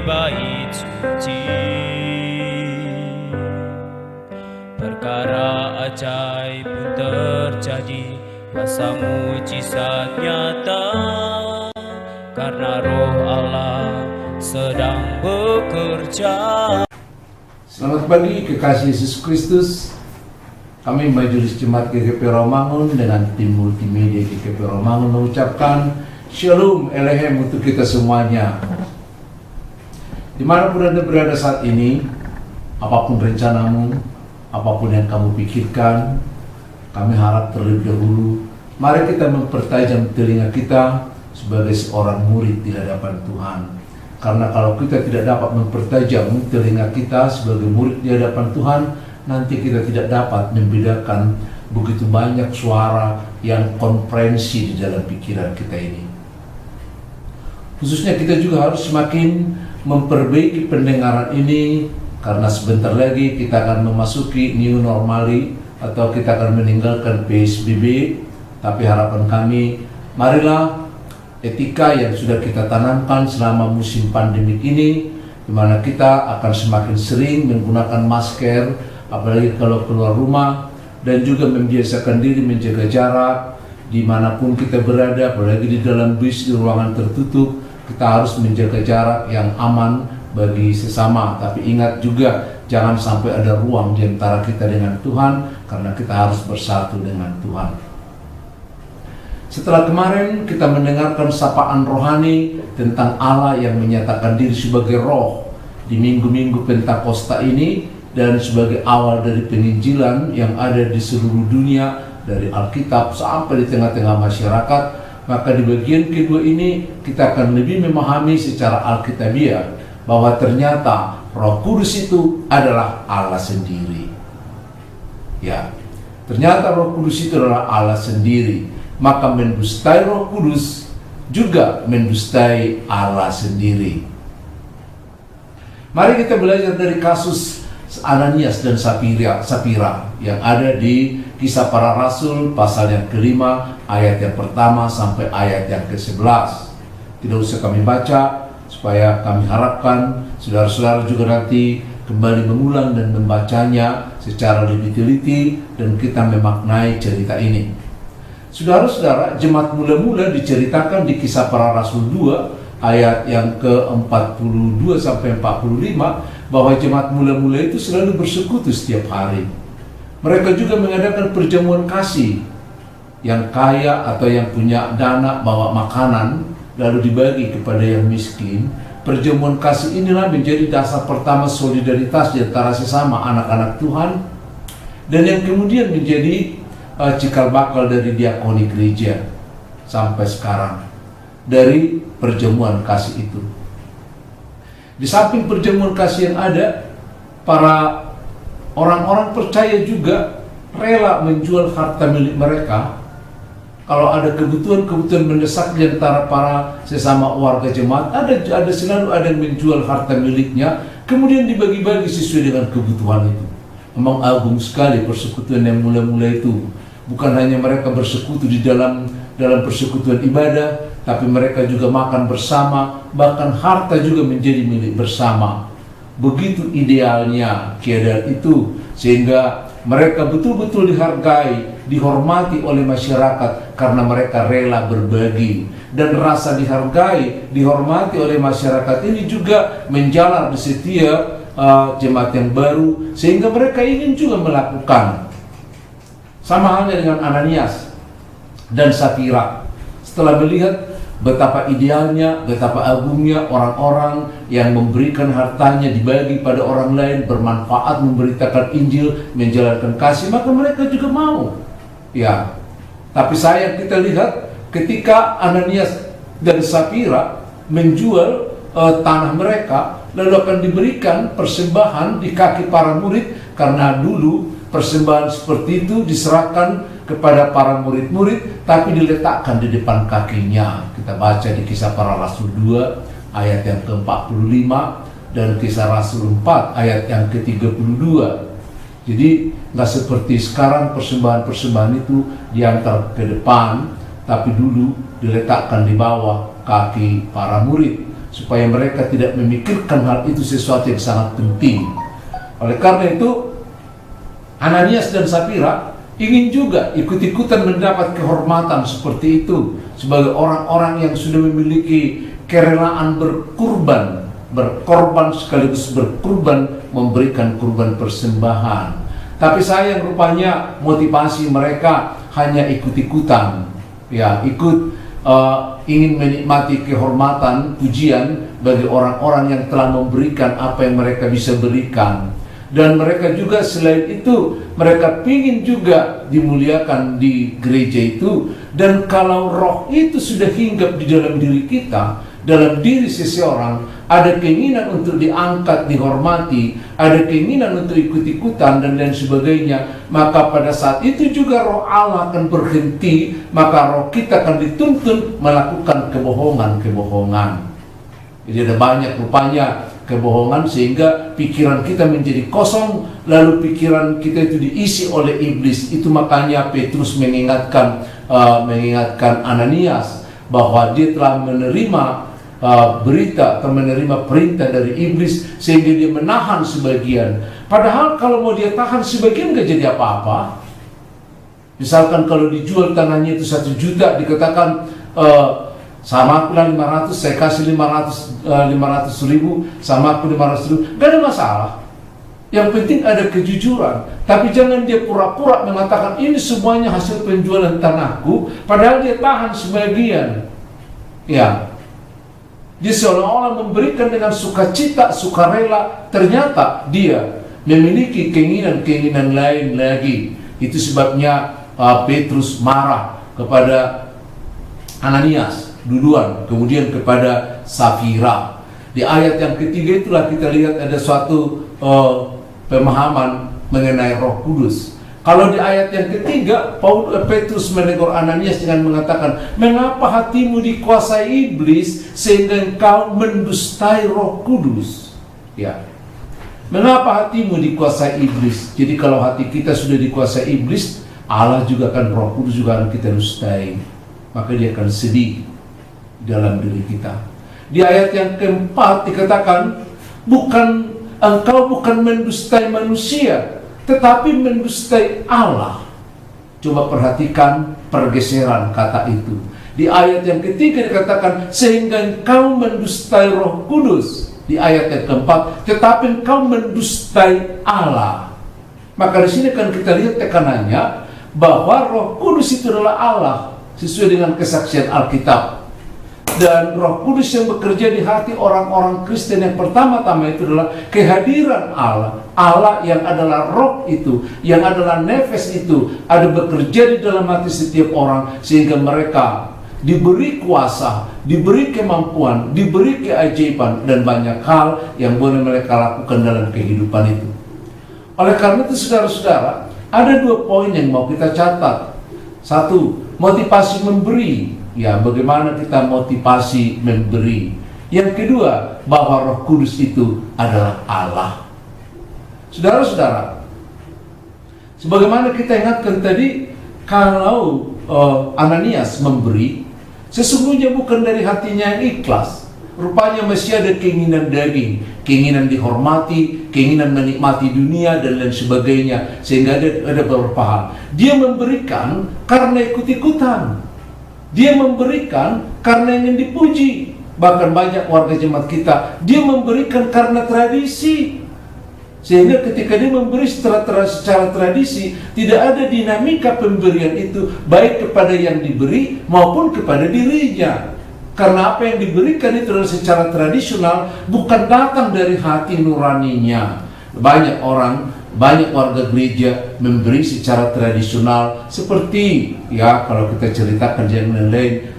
bait suci. Perkara ajaib pun terjadi, kuasa mujizat nyata, karena Roh Allah sedang bekerja. Selamat pagi kekasih Yesus Kristus. Kami Majelis Jemaat GKP Romangun dengan tim multimedia GKP Romangun mengucapkan Shalom Elohim untuk kita semuanya. Dimanapun Anda berada saat ini, apapun rencanamu, apapun yang kamu pikirkan, kami harap terlebih dahulu mari kita mempertajam telinga kita sebagai seorang murid di hadapan Tuhan. Karena kalau kita tidak dapat mempertajam telinga kita sebagai murid di hadapan Tuhan, nanti kita tidak dapat membedakan begitu banyak suara yang konferensi di dalam pikiran kita ini. Khususnya kita juga harus semakin memperbaiki pendengaran ini, karena sebentar lagi kita akan memasuki new normali atau kita akan meninggalkan PSBB. Tapi harapan kami, marilah etika yang sudah kita tanamkan selama musim pandemik ini, di mana kita akan semakin sering menggunakan masker, apalagi kalau keluar rumah, dan juga membiasakan diri menjaga jarak dimanapun kita berada, apalagi di dalam bis, di ruangan tertutup, kita harus menjaga jarak yang aman bagi sesama. Tapi ingat juga, jangan sampai ada ruang di antara kita dengan Tuhan, karena kita harus bersatu dengan Tuhan. Setelah kemarin kita mendengarkan sapaan rohani tentang Allah yang menyatakan diri sebagai roh di minggu-minggu Pentakosta ini, dan sebagai awal dari penginjilan yang ada di seluruh dunia, dari Alkitab sampai di tengah-tengah masyarakat, maka di bagian kedua ini kita akan lebih memahami secara alkitabiah bahwa ternyata Roh Kudus itu adalah Allah sendiri. Ya, ternyata Roh Kudus itu adalah Allah sendiri. Maka mendustai Roh Kudus juga mendustai Allah sendiri. Mari kita belajar dari kasus Ananias dan Sapira yang ada di Kisah Para Rasul pasal yang kelima, ayat yang pertama sampai ayat yang ke-11. Tidak usah kami baca, supaya kami harapkan saudara-saudara juga nanti kembali mengulang dan membacanya secara lebih teliti, dan kita memaknai cerita ini. Saudara-saudara, jemaat mula-mula diceritakan di Kisah Para Rasul 2 ayat yang ke-42 sampai 45, bahwa jemaat mula-mula itu selalu bersekutu setiap hari. Mereka juga mengadakan perjamuan kasih. Yang kaya atau yang punya dana bawa makanan lalu dibagi kepada yang miskin. Perjamuan kasih inilah menjadi dasar pertama solidaritas di antara sesama anak-anak Tuhan, dan yang kemudian menjadi cikal bakal dari diakoni gereja sampai sekarang, dari perjamuan kasih itu. Di samping perjamuan kasih yang ada, para orang-orang percaya juga rela menjual harta milik mereka. Kalau ada kebutuhan mendesak di antara para sesama warga jemaat, ada selalu ada yang menjual harta miliknya, kemudian dibagi-bagi sesuai dengan kebutuhan itu. Memang agung sekali persekutuan yang mula-mula itu. Bukan hanya mereka bersekutu di dalam persekutuan ibadah, tapi mereka juga makan bersama, bahkan harta juga menjadi milik bersama. Begitu idealnya keadaan itu, sehingga mereka betul-betul dihargai, dihormati oleh masyarakat karena mereka rela berbagi. Dan rasa dihargai, dihormati oleh masyarakat ini juga menjalar di setiap jemaat yang baru, sehingga mereka ingin juga melakukan. Sama halnya dengan Ananias dan Sapira. Setelah melihat betapa idealnya, betapa agungnya orang-orang yang memberikan hartanya dibagi pada orang lain, bermanfaat, memberitakan Injil, menjalankan kasih, maka mereka juga mau. Ya, tapi sayang kita lihat ketika Ananias dan Sapira menjual tanah mereka, lalu akan diberikan persembahan di kaki para murid, karena dulu persembahan seperti itu diserahkan kepada para murid-murid, tapi diletakkan di depan kakinya. Kita baca di Kisah Para Rasul 2 ayat yang ke-45 dan Kisah Rasul 4 ayat yang ke-32. Jadi nggak seperti sekarang persembahan-persembahan itu diantar ke depan, tapi dulu diletakkan di bawah kaki para murid. supaya mereka tidak memikirkan hal itu sesuatu yang sangat penting. Oleh karena itu, Ananias dan Safira ingin juga ikut-ikutan mendapat kehormatan seperti itu sebagai orang-orang yang sudah memiliki kerelaan berkorban sekaligus berkurban, memberikan kurban persembahan. Tapi sayang rupanya motivasi mereka hanya ikut-ikutan, ya, ingin menikmati kehormatan, pujian bagi orang-orang yang telah memberikan apa yang mereka bisa berikan. Dan mereka juga selain itu, mereka ingin juga dimuliakan di gereja itu. Dan kalau roh itu sudah hinggap di dalam diri kita, dalam diri seseorang, ada keinginan untuk diangkat, dihormati, ada keinginan untuk ikut-ikutan dan lain sebagainya, maka pada saat itu juga roh Allah akan berhenti, maka roh kita akan dituntun melakukan kebohongan-kebohongan. Jadi ada banyak rupanya kebohongan sehingga pikiran kita menjadi kosong, lalu pikiran kita itu diisi oleh iblis. Itu makanya Petrus mengingatkan Ananias bahwa dia telah menerima berita atau menerima perintah dari iblis sehingga dia menahan sebagian. Padahal kalau mau dia tahan sebagian gak jadi apa-apa. Misalkan kalau dijual tanahnya itu 1 juta, dikatakan sama aku lah 500, saya kasih 500 ribu, sama aku 500 ribu, gak ada masalah. Yang penting ada kejujuran. Tapi jangan dia pura-pura mengatakan ini semuanya hasil penjualan tanahku, padahal dia tahan sebagian. Ya, dia seolah-olah memberikan dengan sukacita, sukarela, ternyata dia memiliki keinginan-keinginan lain lagi. Itu sebabnya Petrus marah kepada Ananias duluan, kemudian kepada Safira. Di ayat yang ketiga itulah kita lihat ada suatu pemahaman mengenai Roh Kudus. Kalau di ayat yang ketiga, Petrus menegur Ananias dengan mengatakan, mengapa hatimu dikuasai iblis sehingga engkau mendustai Roh Kudus? Ya, mengapa hatimu dikuasai iblis? Jadi kalau hati kita sudah dikuasai iblis, Allah juga akan, Roh Kudus juga akan kita dustai, maka dia akan sedih dalam diri kita. Di ayat yang keempat dikatakan, engkau bukan mendustai manusia, tetapi mendustai Allah. Coba perhatikan pergeseran kata itu. Di ayat yang ketiga dikatakan, sehingga engkau mendustai Roh Kudus. Di ayat yang keempat, tetapi engkau mendustai Allah. Maka di sini kan kita lihat tekanannya bahwa Roh Kudus itu adalah Allah sesuai dengan kesaksian Alkitab. Dan Roh Kudus yang bekerja di hati orang-orang Kristen yang pertama-tama itu adalah kehadiran Allah. Allah yang adalah roh itu, yang adalah nefes itu, ada bekerja di dalam hati setiap orang sehingga mereka diberi kuasa, diberi kemampuan, diberi keajaiban dan banyak hal yang boleh mereka lakukan dalam kehidupan itu. Oleh karena itu saudara-saudara, ada 2 poin yang mau kita catat. 1, motivasi memberi. Ya, bagaimana kita motivasi memberi. Yang kedua, bahwa Roh Kudus itu adalah Allah. Saudara-saudara, sebagaimana kita ingatkan tadi, kalau Ananias memberi, sesungguhnya bukan dari hatinya yang ikhlas. Rupanya masih ada keinginan daging, keinginan dihormati, keinginan menikmati dunia dan lain sebagainya. Sehingga ada beberapa hal. Dia memberikan karena ikut-ikutan. Dia memberikan karena ingin dipuji. Bahkan banyak warga jemaat kita, dia memberikan karena tradisi. Sehingga ketika dia memberi secara tradisi, tidak ada dinamika pemberian itu, baik kepada yang diberi maupun kepada dirinya. Karena apa yang diberikan itu adalah secara tradisional, bukan datang dari hati nuraninya. Banyak warga gereja memberi secara tradisional, seperti ya kalau kita ceritakan yang lain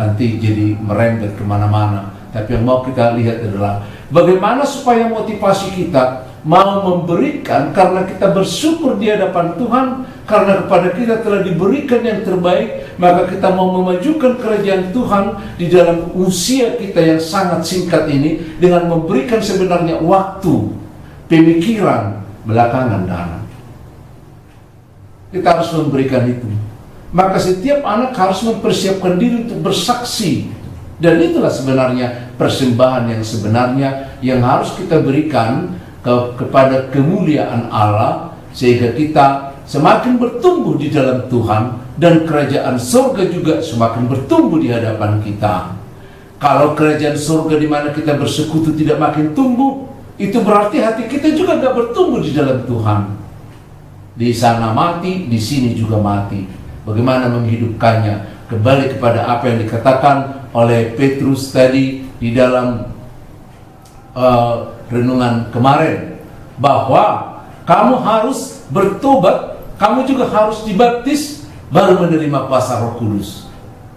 nanti jadi merembet kemana-mana. Tapi yang mau kita lihat adalah bagaimana supaya motivasi kita mau memberikan karena kita bersyukur di hadapan Tuhan, karena kepada kita telah diberikan yang terbaik, maka kita mau memajukan kerajaan Tuhan di dalam usia kita yang sangat singkat ini dengan memberikan sebenarnya waktu, pemikiran, belakangan dana. Kita harus memberikan itu. Maka setiap anak harus mempersiapkan diri untuk bersaksi Dan itulah sebenarnya persembahan yang sebenarnya yang harus kita berikan kepada kemuliaan Allah, sehingga kita semakin bertumbuh di dalam Tuhan dan kerajaan surga juga semakin bertumbuh di hadapan kita. Kalau kerajaan surga di mana kita bersekutu tidak makin tumbuh, itu berarti hati kita juga tidak bertumbuh di dalam Tuhan. Di sana mati, di sini juga mati. Bagaimana menghidupkannya? Kembali kepada apa yang dikatakan oleh Petrus tadi di dalam renungan kemarin, bahwa kamu harus bertobat, kamu juga harus dibaptis baru menerima kuasa Roh Kudus.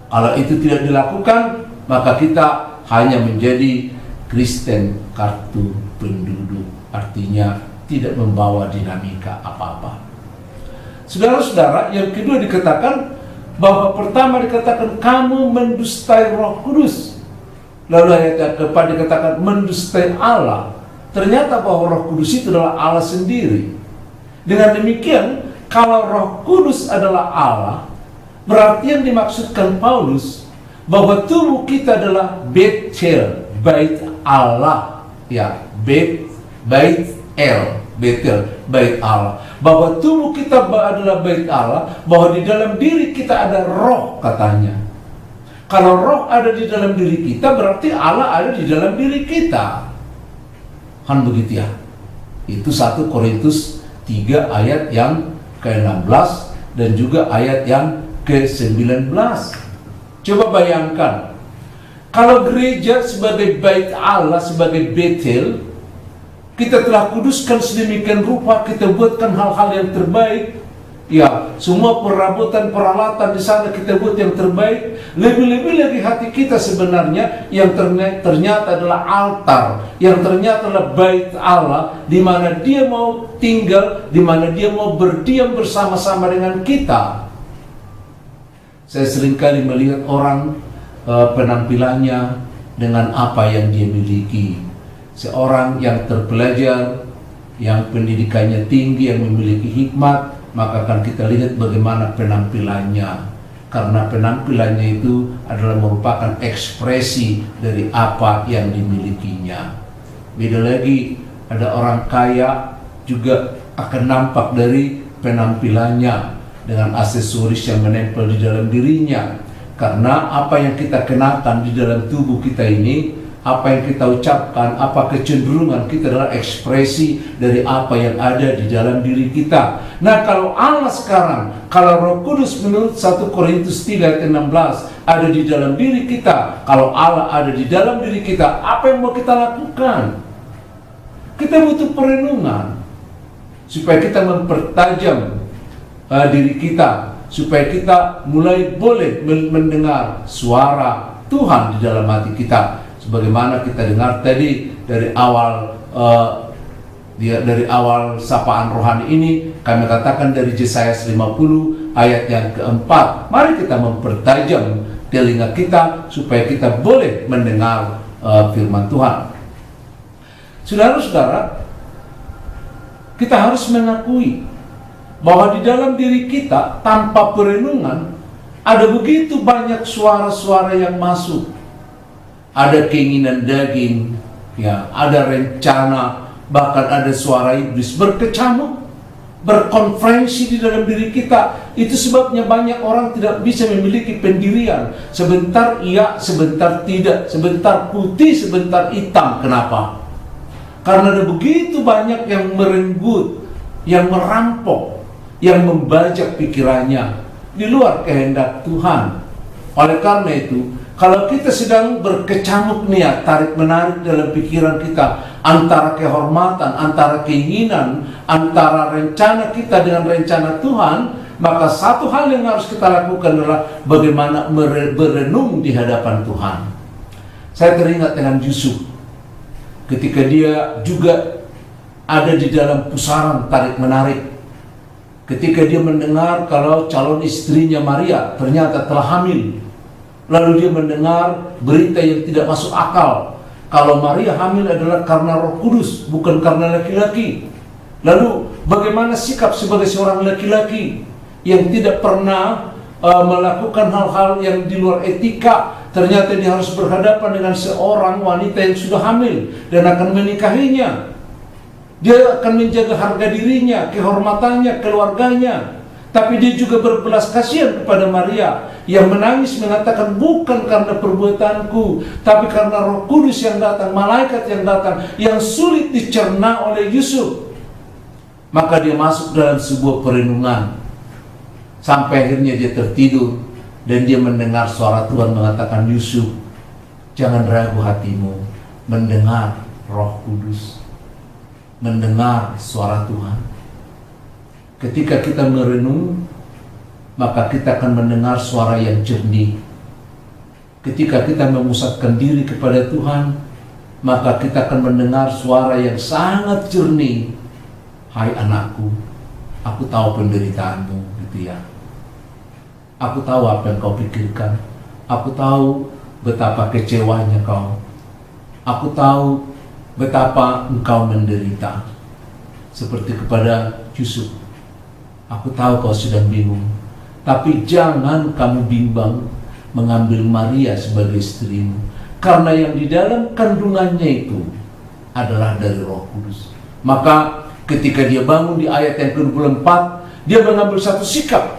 Kalau itu tidak dilakukan, maka kita hanya menjadi Kristen kartu penduduk, artinya tidak membawa dinamika apa-apa. Saudara-saudara, yang kedua dikatakan bahwa pertama dikatakan kamu mendustai Roh Kudus. Lalu ayat yang keempat dikatakan mendustai Allah. Ternyata bahwa Roh Kudus itu adalah Allah sendiri. Dengan demikian, kalau Roh Kudus adalah Allah, berarti yang dimaksudkan Paulus bahwa tubuh kita adalah Betel, bait Allah, ya, Betel, bait Allah. Bahwa tubuh kita adalah bait Allah, bahwa di dalam diri kita ada roh katanya. Kalau roh ada di dalam diri kita, berarti Allah ada di dalam diri kita. Kan begitu ya? Itu 1 Korintus 3 ayat yang ke-16 dan juga ayat yang ke-19. Coba bayangkan, kalau gereja sebagai bait Allah, sebagai Betel, kita telah kuduskan sedemikian rupa, kita buatkan hal-hal yang terbaik. Ya, semua perabotan, peralatan di sana kita buat yang terbaik. Lebih-lebih lagi hati kita sebenarnya yang ternyata adalah altar, yang ternyata adalah bait Allah, di mana Dia mau tinggal, di mana Dia mau berdiam bersama-sama dengan kita. Saya seringkali melihat orang penampilannya dengan apa yang dia miliki. Seorang yang terpelajar, yang pendidikannya tinggi, yang memiliki hikmat, maka akan kita lihat bagaimana penampilannya. Karena penampilannya itu adalah merupakan ekspresi dari apa yang dimilikinya. Beda lagi, ada orang kaya juga akan nampak dari penampilannya, dengan aksesoris yang menempel di dalam dirinya. Karena apa yang kita kenakan di dalam tubuh kita ini, apa yang kita ucapkan, apa kecenderungan kita adalah ekspresi dari apa yang ada di dalam diri kita. Nah, kalau Allah sekarang, kalau Roh Kudus menurut 1 Korintus 3 ayat 16 ada di dalam diri kita, kalau Allah ada di dalam diri kita, apa yang mau kita lakukan? Kita butuh perenungan supaya kita mempertajam diri kita, supaya kita mulai boleh mendengar suara Tuhan di dalam hati kita. Sebagaimana kita dengar tadi dari awal sapaan rohani ini, kami katakan dari Yesaya 50 ayat yang keempat. Mari kita mempertajam telinga kita supaya kita boleh mendengar firman Tuhan. Saudara-saudara, kita harus mengakui bahwa di dalam diri kita tanpa perenungan ada begitu banyak suara-suara yang masuk. Ada keinginan daging, ya, ada rencana, bahkan ada suara iblis berkecamuk, berkonferensi di dalam diri kita. Itu sebabnya banyak orang tidak bisa memiliki pendirian. Sebentar iya, sebentar tidak, sebentar putih, sebentar hitam. Kenapa? Karena ada begitu banyak yang merenggut, yang merampok, yang membajak pikirannya di luar kehendak Tuhan. Oleh karena itu, kalau kita sedang berkecamuk niat, tarik-menarik dalam pikiran kita, antara kehormatan, antara keinginan, antara rencana kita dengan rencana Tuhan, maka satu hal yang harus kita lakukan adalah bagaimana berenung di hadapan Tuhan. Saya teringat dengan Yusuf, ketika dia juga ada di dalam pusaran tarik-menarik. Ketika dia mendengar kalau calon istrinya Maria ternyata telah hamil. Lalu dia mendengar berita yang tidak masuk akal, kalau Maria hamil adalah karena Roh Kudus, bukan karena laki-laki. Lalu bagaimana sikap sebagai seorang laki-laki yang tidak pernah melakukan hal-hal yang di luar etika, Ternyata dia harus berhadapan dengan seorang wanita yang sudah hamil dan akan menikahinya. Dia akan menjaga harga dirinya, kehormatannya, keluarganya. Tapi dia juga berbelas kasihan kepada Maria yang menangis mengatakan, bukan karena perbuatanku, tapi karena Roh Kudus yang datang, malaikat yang datang, yang sulit dicerna oleh Yusuf. Maka dia masuk dalam sebuah perenungan. Sampai akhirnya dia tertidur dan dia mendengar suara Tuhan mengatakan, Yusuf, jangan ragu hatimu mendengar Roh Kudus, mendengar suara Tuhan. Ketika kita merenung, maka kita akan mendengar suara yang jernih. Ketika kita memusatkan diri kepada Tuhan, maka kita akan mendengar suara yang sangat jernih. Hai anakku, aku tahu penderitaanmu, gitu ya. Aku tahu apa yang kau pikirkan. Aku tahu betapa kecewanya kau. Aku tahu betapa engkau menderita. Seperti kepada Yusuf. Aku tahu kau sedang bingung, tapi jangan kamu bimbang mengambil Maria sebagai istrimu, karena yang di dalam kandungannya itu adalah dari Roh Kudus. Maka ketika dia bangun di ayat yang ke-24, dia mengambil satu sikap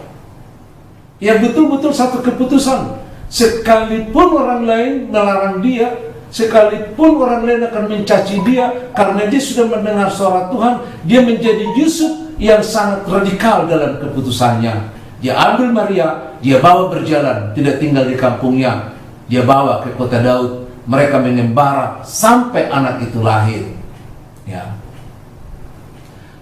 yang betul-betul satu keputusan. Sekalipun orang lain melarang dia, sekalipun orang lain akan mencaci dia, karena dia sudah mendengar suara Tuhan, dia menjadi Yusuf yang sangat radikal dalam keputusannya. Dia ambil Maria, dia bawa berjalan, tidak tinggal di kampungnya, dia bawa ke kota Daud. Mereka mengembara sampai anak itu lahir. Ya,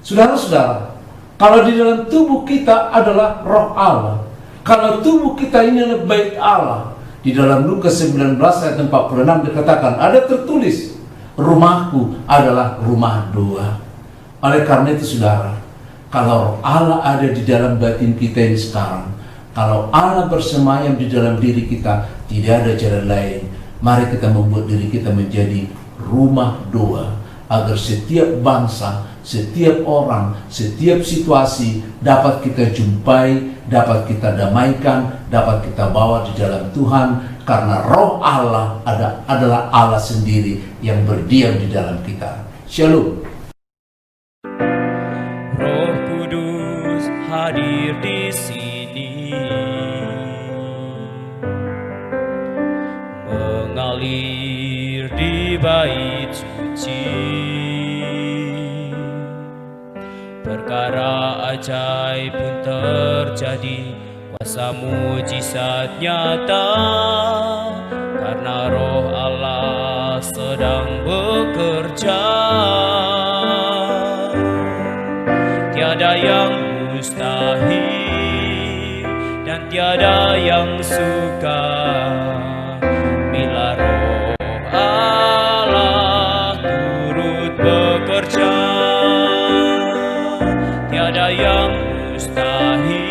saudara-saudara, kalau di dalam tubuh kita adalah Roh Allah, kalau tubuh kita ini adalah bait Allah, di dalam Lukas 19 ayat 46 dikatakan, ada tertulis, rumahku adalah rumah doa. Oleh karena itu saudara, kalau Allah ada di dalam batin kita ini sekarang, kalau Allah bersemayam di dalam diri kita, tidak ada cara lain. Mari kita membuat diri kita menjadi rumah doa, agar setiap bangsa, setiap orang, setiap situasi dapat kita jumpai, dapat kita damaikan, dapat kita bawa di dalam Tuhan, karena Roh Allah adalah Allah sendiri yang berdiam di dalam kita. Shalom. Roh Kudus hadir di sini, mengalir di bait suci. Perkara ajaib pun terjadi, kuasa mujizat nyata, karena Roh Allah sedang bekerja. Tiada yang mustahil dan tiada yang sukar bila Roh Allah turut bekerja. Tiada yang mustahil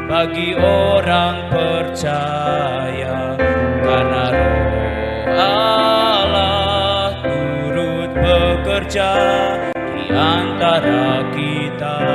bagi orang percaya, karena Roh Allah turut bekerja di antara kita.